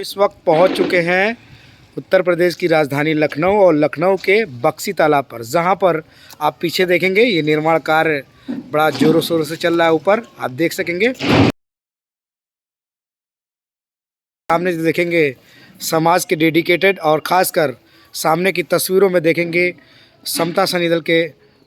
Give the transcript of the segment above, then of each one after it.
इस वक्त पहुंच चुके हैं उत्तर प्रदेश की राजधानी लखनऊ और लखनऊ के बक्सी तालाब पर, जहां पर आप पीछे देखेंगे ये निर्माण कार्य बड़ा जोरों शोरों से चल रहा है। ऊपर आप देख सकेंगे, सामने देखेंगे समाज के डेडिकेटेड और ख़ासकर सामने की तस्वीरों में देखेंगे समता सैनिक दल के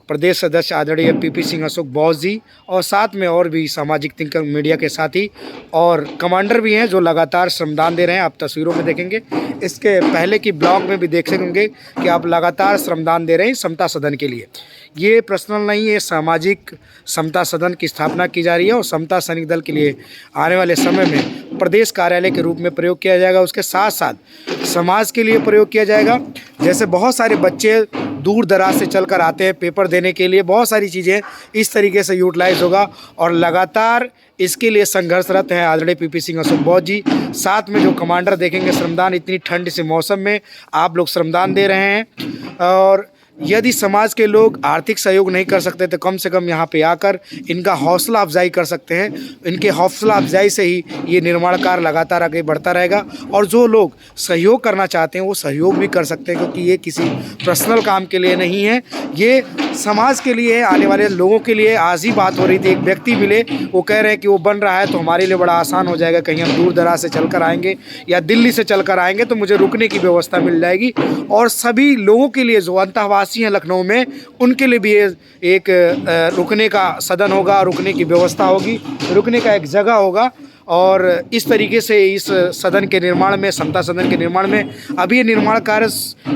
प्रदेश सदस्य आदरणीय पीपी सिंह अशोक बोस जी, और साथ में और भी सामाजिक थिंकर मीडिया के साथी और कमांडर भी हैं जो लगातार श्रमदान दे रहे हैं। आप तस्वीरों में देखेंगे, इसके पहले की ब्लॉग में भी देख सकेंगे कि आप लगातार श्रमदान दे रहे हैं समता सदन के लिए। ये पर्सनल नहीं है, सामाजिक समता सदन की स्थापना की जा रही है और समता सैनिक दल के लिए आने वाले समय में प्रदेश कार्यालय के रूप में प्रयोग किया जाएगा। उसके साथ साथ समाज के लिए प्रयोग किया जाएगा। जैसे बहुत सारे बच्चे दूर दराज से चलकर आते हैं पेपर देने के लिए, बहुत सारी चीज़ें इस तरीके से यूटिलाइज होगा और लगातार इसके लिए संघर्षरत हैं आदरणीय पीपी सिंह अशोक बोस जी। साथ में जो कमांडर देखेंगे श्रमदान, इतनी ठंड से मौसम में आप लोग श्रमदान दे रहे हैं। और यदि समाज के लोग आर्थिक सहयोग नहीं कर सकते तो कम से कम यहाँ पे आकर इनका हौसला अफजाई कर सकते हैं। इनके हौसला अफजाई से ही ये निर्माण कार्य लगातार आगे बढ़ता रहेगा और जो लोग सहयोग करना चाहते हैं वो सहयोग भी कर सकते हैं, क्योंकि ये किसी पर्सनल काम के लिए नहीं है, ये समाज के लिए है, आने वाले लोगों के लिए। आज ही बात हो रही थी, एक व्यक्ति मिले, वो कह रहे हैं कि वो बन रहा है तो हमारे लिए बड़ा आसान हो जाएगा, कहीं हम दूर दराज से चलकर आएंगे या दिल्ली से चलकर आएंगे तो मुझे रुकने की व्यवस्था मिल जाएगी। और सभी लोगों के लिए जो अंतःवासी हैं लखनऊ में, उनके लिए भी एक रुकने का सदन होगा, रुकने की व्यवस्था होगी, रुकने का एक जगह होगा। और इस तरीके से इस सदन के निर्माण में, समता सदन के निर्माण में अभी ये निर्माण कार्य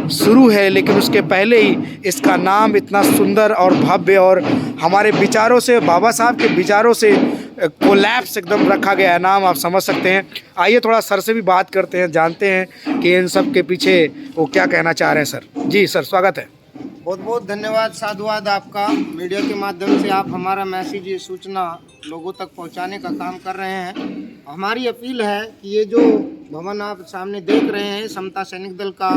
शुरू है, लेकिन उसके पहले ही इसका नाम इतना सुंदर और भव्य और हमारे विचारों से, बाबा साहब के विचारों से कोलैप्स एकदम रखा गया है नाम, आप समझ सकते हैं। आइए थोड़ा सर से भी बात करते हैं, जानते हैं कि इन सब के पीछे वो क्या कहना चाह रहे हैं। सर जी, सर स्वागत है। बहुत बहुत धन्यवाद, साधुवाद आपका। मीडिया के माध्यम से आप हमारा मैसेज, ये सूचना लोगों तक पहुंचाने का काम कर रहे हैं। हमारी अपील है कि ये जो भवन आप सामने देख रहे हैं समता सैनिक दल का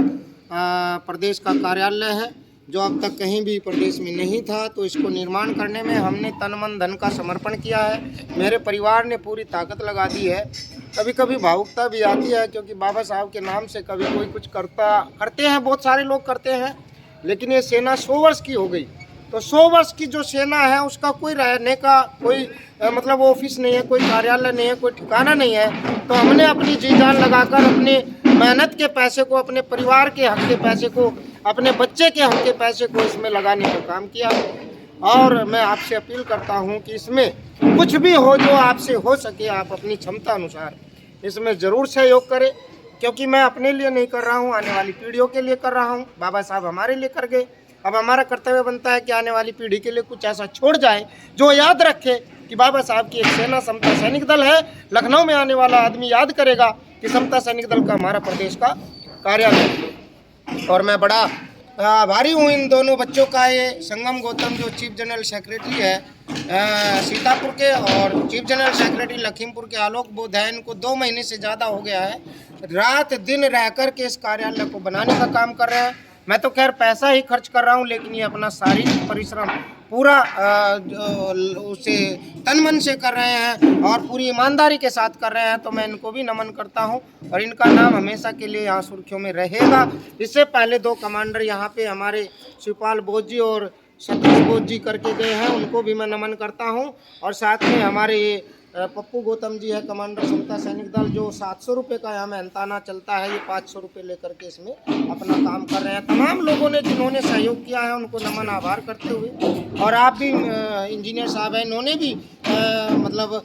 प्रदेश का कार्यालय है, जो अब तक कहीं भी प्रदेश में नहीं था, तो इसको निर्माण करने में हमने तन मन धन का समर्पण किया है। मेरे परिवार ने पूरी ताकत लगा दी है। कभी कभी भावुकता भी आती है, क्योंकि बाबा साहब के नाम से कभी कोई कुछ करते हैं, बहुत सारे लोग करते हैं, लेकिन ये सेना 100 वर्ष की हो गई, तो 100 वर्ष की जो सेना है उसका कोई रहने का कोई मतलब ऑफिस नहीं है, कोई कार्यालय नहीं है, कोई ठिकाना नहीं है। तो हमने अपनी जी जान लगाकर अपने मेहनत के पैसे को, अपने परिवार के हक के पैसे को, अपने बच्चे के हक के पैसे को इसमें लगाने का काम किया। और मैं आपसे अपील करता हूं कि इसमें कुछ भी हो, जो आपसे हो सके, आप अपनी क्षमता अनुसार इसमें ज़रूर सहयोग करें, क्योंकि मैं अपने लिए नहीं कर रहा हूँ, आने वाली पीढ़ियों के लिए कर रहा हूँ। बाबा साहब हमारे लिए कर गए, अब हमारा कर्तव्य बनता है कि आने वाली पीढ़ी के लिए कुछ ऐसा छोड़ जाए जो याद रखे कि बाबा साहब की एक सेना समता सैनिक दल है। लखनऊ में आने वाला आदमी याद करेगा कि समता सैनिक दल का हमारा प्रदेश का कार्यालय है। और मैं बड़ा आभारी हूँ इन दोनों बच्चों का, ये संगम गौतम जो चीफ जनरल सेक्रेटरी है सीतापुर के, और चीफ जनरल सेक्रेटरी लखीमपुर के आलोक बोध है। इनको 2 महीने से ज़्यादा हो गया है, रात दिन रह कर के इस कार्यालय को बनाने का काम कर रहे हैं। मैं तो खैर पैसा ही खर्च कर रहा हूँ, लेकिन ये अपना शारीरिक परिश्रम पूरा उसे तन मन से कर रहे हैं और पूरी ईमानदारी के साथ कर रहे हैं। तो मैं इनको भी नमन करता हूं और इनका नाम हमेशा के लिए यहाँ सुर्खियों में रहेगा। इससे पहले 2 कमांडर यहाँ पे हमारे शिवपाल बोस जी और सतीश बोस जी करके गए हैं, उनको भी मैं नमन करता हूं। और साथ में हमारे पप्पू गौतम जी है, कमांडर समता सैनिक दल, जो 700 रुपये का यहाँ में अंताना चलता है, ये 500 रुपये लेकर के इसमें अपना काम कर रहे हैं। तमाम लोगों ने जिन्होंने सहयोग किया है उनको नमन आभार करते हुए, और आप भी इंजीनियर साहब हैं, इन्होंने भी मतलब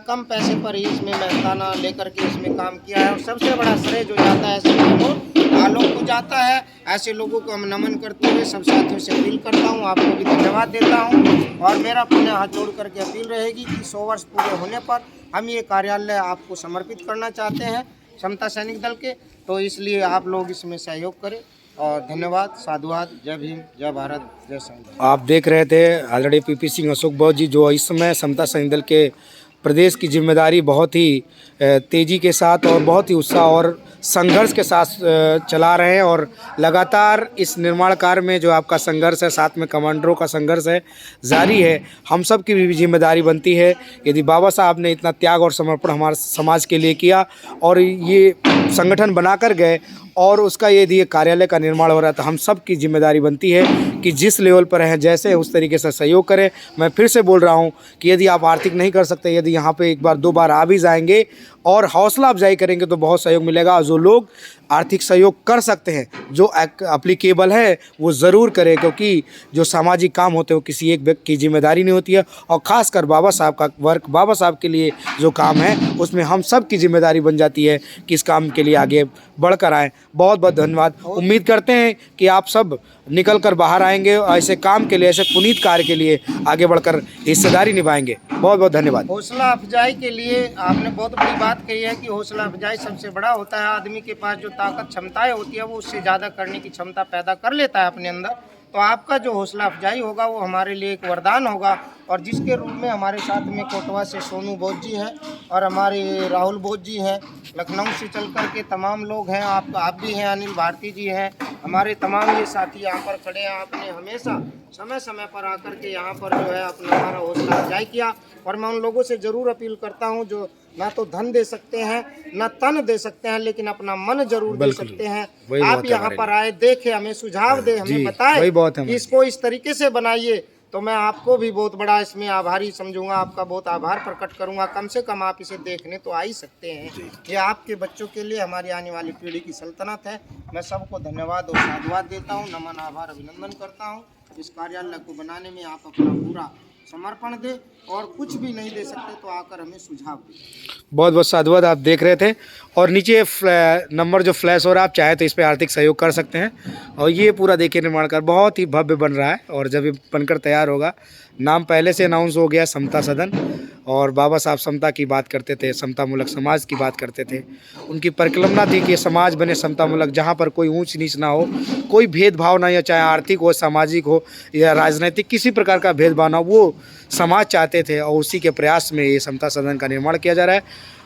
कम पैसे पर ही इसमें मेहनताना लेकर के इसमें काम किया है। और सबसे बड़ा श्रेय जो जाता है आलोक को जाता है। ऐसे लोगों को हम नमन करते हुए सब साथियों से अपील करता हूँ, आपको भी धन्यवाद देता हूँ। और मेरा अपने हाथ जोड़ करके अपील रहेगी कि 100 वर्ष पूरे होने पर हम ये कार्यालय आपको समर्पित करना चाहते हैं समता सैनिक दल के, तो इसलिए आप लोग इसमें सहयोग करें। और धन्यवाद, साधुवाद, जय भीम, जय भारत, जय संविधान। आप देख रहे थे आदरणीय पीपी सिंह अशोक बोस जी, जो इस समय समता सैनिक दल के प्रदेश की जिम्मेदारी बहुत ही तेज़ी के साथ और बहुत ही उत्साह और संघर्ष के साथ चला रहे हैं। और लगातार इस निर्माण कार्य में जो आपका संघर्ष है, साथ में कमांडरों का संघर्ष है, जारी है। हम सब की भी जिम्मेदारी बनती है, यदि बाबा साहब ने इतना त्याग और समर्पण हमारे समाज के लिए किया और ये संगठन बनाकर गए और उसका यदि ये कार्यालय का निर्माण हो रहा है तो हम सब की जिम्मेदारी बनती है कि जिस लेवल पर हैं जैसे उस तरीके से सहयोग करें। मैं फिर से बोल रहा हूँ कि यदि आप आर्थिक नहीं कर सकते, यदि यहाँ पे एक बार 2 बार आ भी जाएंगे और हौसला अफजाई करेंगे तो बहुत सहयोग मिलेगा। और जो लोग आर्थिक सहयोग कर सकते हैं, जो एप्लीकेबल है, वो ज़रूर करें, क्योंकि जो सामाजिक काम होते हैं वो किसी एक व्यक्ति की जिम्मेदारी नहीं होती है। और ख़ासकर बाबा साहब का वर्क, बाबा साहब के लिए जो काम है उसमें हम सब की जिम्मेदारी बन जाती है कि इस काम के लिए आगे बढ़कर आएँ। बहुत बहुत धन्यवाद। उम्मीद करते हैं कि आप सब निकल कर बाहर आएंगे और ऐसे काम के लिए, ऐसे पुनीत कार्य के लिए आगे बढ़कर हिस्सेदारी निभाएंगे। बहुत बहुत धन्यवाद। हौसला अफजाई के लिए आपने बहुत बड़ी बात कही है कि हौसला अफजाई सबसे बड़ा होता है। आदमी के पास जो ताकत क्षमताएं होती है वो उससे ज़्यादा करने की क्षमता पैदा कर लेता है अपने अंदर। तो आपका जो हौसला अफजाई होगा वो हमारे लिए एक वरदान होगा। और जिसके रूप में हमारे साथ में कोटवा से सोनू बोस जी हैं और हमारे राहुल बोस जी हैं, लखनऊ से चल कर के तमाम लोग हैं, आप भी हैं, अनिल भारती जी हैं, हमारे तमाम ये साथी यहाँ पर खड़े हैं। आपने हमेशा समय समय पर आकर के यहाँ पर जो है अपना हमारा हौसला अफजाई किया। और मैं उन लोगों से ज़रूर अपील करता हूँ जो ना तो धन दे सकते हैं ना तन दे सकते हैं, लेकिन अपना मन जरूर दे सकते हैं। आप यहाँ पर आए, देखें, हमें सुझाव दे, हमें बताएं कि इसको इस तरीके से बनाइए, तो मैं आपको भी बहुत बड़ा इसमें आभारी समझूंगा, आपका बहुत आभार प्रकट करूंगा। कम से कम आप इसे देखने तो आ ही सकते हैं। ये आपके बच्चों के लिए, हमारी आने वाली पीढ़ी की सल्तनत है। मैं सबको धन्यवाद और साधुवाद देता हूँ, नमन, आभार, अभिनंदन करता हूँ। इस कार्यालय को बनाने में आप अपना पूरा समर्पण दे, और कुछ भी नहीं दे सकते तो आकर हमें सुझाव दें। बहुत बहुत साधुवाद। आप देख रहे थे और नीचे नंबर जो फ्लैश हो रहा है, आप चाहे तो इस पर आर्थिक सहयोग कर सकते हैं। और ये पूरा देखिए निर्माण कर बहुत ही भव्य बन रहा है। और जब ये बनकर तैयार होगा, नाम पहले से अनाउंस हो गया, समता सदन। और बाबा साहब समता की बात करते थे, समतामूलक समाज की बात करते थे। उनकी परिकल्पना थी कि समाज बने समतामूलक, जहाँ पर कोई ऊंच नीच ना हो, कोई भेदभाव ना हो, चाहे आर्थिक हो, सामाजिक हो या राजनीतिक, किसी प्रकार का भेदभाव ना हो, वो समाज चाहते थे। और उसी के प्रयास में ये समता सदन का निर्माण किया जा रहा है।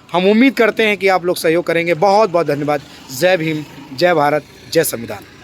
हम उम्मीद करते हैं कि आप लोग सहयोग करेंगे। बहुत बहुत धन्यवाद। जय भीम, जय भारत, जय संविधान।